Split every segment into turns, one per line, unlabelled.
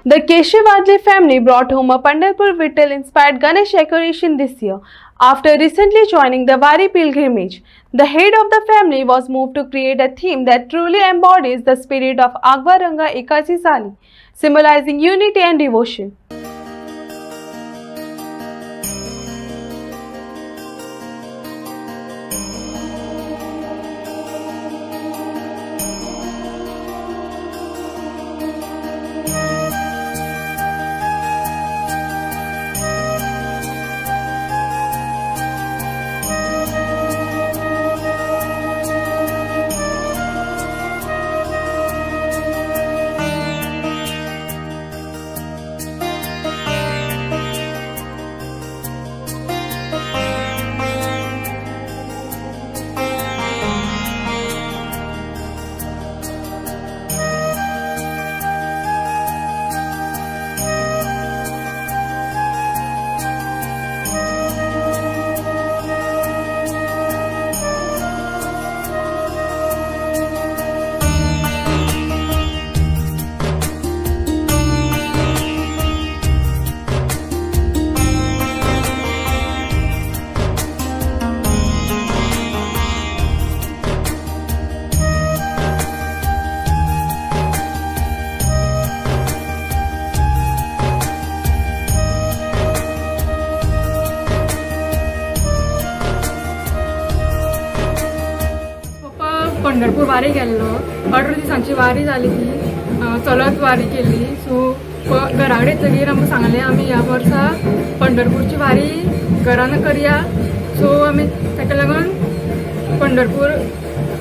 The Keshavadle family brought home a Pandharpur Vittal-inspired Ganesh decoration this year. After recently joining the Wari pilgrimage, the head of the family was moved to create a theme that truly embodies the spirit of Agwa Ranga Ekachi Sali, symbolizing unity and devotion.
Pandharpur वारी गेल्लो 18 दिसांची वारी जाली ती चलत वारी केली so घरा कडेन येतकीर आमकां सांगलें आमी ह्या वर्सा पंढरपूरची वारी घरान करया सो आमी ताका लागून पंढरपूर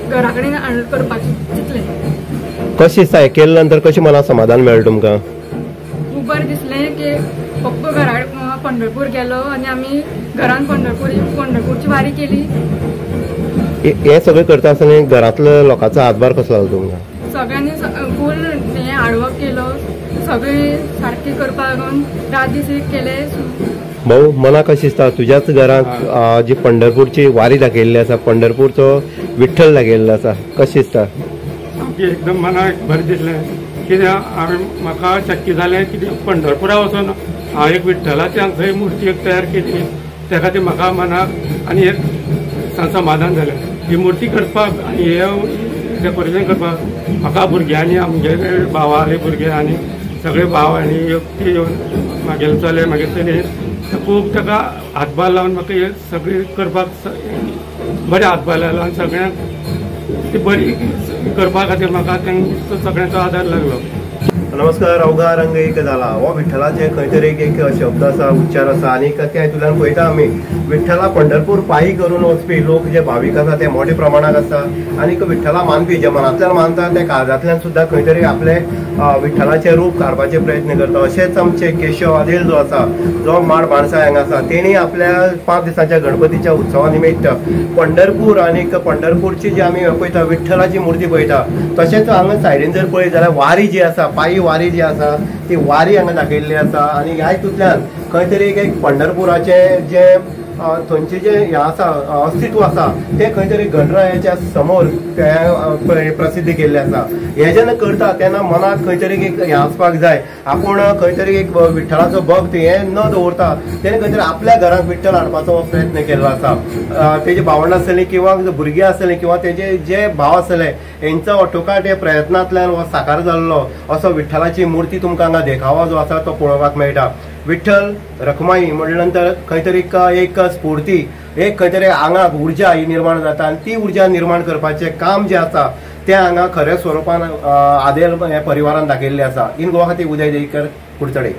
घरा कडेन करपाचें चिंतलें।
कशी दिसता केले नंतर कशें मनाक समाधान मेळ्ळें तुमकां?
खूब बरें दिसलें की फक्त घरा पंढरपूर गेलो आनी आमी घरान पंढरपूरची वारी केली।
हे सगळें करता आसतना घरांतल्या लोकांचो हातभार कसो लागलो तुमकां?
सगळ्यांनी फूल हें हार्डवर्क केलो, सगळी सारकी करपाक लागून रात दीस केले।
भाऊ मनाक कशें दिसता तुज्याच घरांत जी पंढरपूरची वारी दाखयल्ली आसा, पंढरपूरचो विठ्ठल दाखयल्लो आसा, कशें दिसता?
एकदम मनाक बरें दिसलें कित्याक म्हाका शक्य जालें कित्याक पंढरपुरा वचून हांव एक विठ्ठलाची हांगा मुर्ती तयार केली, त्या खातीर म्हाका मनाक आनी एक समाधान जालें। ही मुर्ती करपाक आनी हे डेकोरेशन करपाक म्हाका भुरग्यांनी आमगे भावाले भुरगे आनी सगळे भाव आनी एकटी येवन म्हागेले चले म्हागे चले खूब ताका हातभार लावन म्हाका हे सगळी करपाक बरें हातभार लायलो आनी सगळ्यांक ती बरी करपा खातीर म्हाका तांचो सगळ्यांचो आदार लागलो।
नमस्कार, अवघा रंग एक जाला हो विठ्ठलाचे खंय तरी एक शब्द आसा, उच्चार आसा आनी त्या हेतूंतल्यान पळयता आमी विठ्ठला पंढरपूर पायी करून वचपी लोक जे भावीक आसा ते मोठ्या प्रमाणात आसा आनी विठ्ठला मानपी जे मनांतल्यान मानता ते काळजांतल्यान सुद्दां खंय तरी आपले विठ्ठलाचे रूप काडपाचे प्रयत्न करता। अशेंच आमचे केशव आदेल जो आसा, जो माड माणसा हांगा आसा, तेणी आपल्या 5 दिसांच्या गणपतीच्या उत्सवा निमित्त पंढरपूर आनी पंढरपूरची जी आमी पळयता विठ्ठलाची मुर्ती पळयता, तशेंच हांगा सायडीन जर पळयत जाल्यार वारी जी आसा, पायी वारी जी आसा ती वारी हांगा दाखयल्ली आसा आनी ह्या हितूंतल्यान खंय तरी एक पंढरपुराचे जे थंयचे जे हे आसा अस्तित्व आसा ते खंय तरी गणरायाच्या समोर प्रसिद्धी केल्ले आसा। हे जेन्ना करता तेन्ना मनाक खंय तरी एक हे आसपाक जाय, आपूण खंय तरी एक विठ्ठलाचो भक्त हे न दवरता तेणे खंय तरी आपल्या घरांत विठ्ठल हाडपाचो प्रयत्न केल्लो आसा। तेजे भावंडां आसलीं किंवा भुरगीं आसलीं किंवा तेजे जे भाव आसले हेंचो अठोकाट हे प्रयत्नांतल्यान हो साकार जाल्लो असो विठ्ठलाची मुर्ती तुमकां हांगा देखावो जो आसा तो पळोवपाक मेळटा। विठ्ठल रखमाई म्हटल्या नंतर खंय तरी एक स्फूर्ती, एक खंय तरी आंगाक उर्जा ही निर्माण जाता आनी ती उर्जा निर्माण करपाचें काम जे आसा तें हांगा खऱ्या स्वरुपान आदेल परिवारान दाखयल्लें आसा। इन गोवा खातीर उदय देईकर, कुडचडे।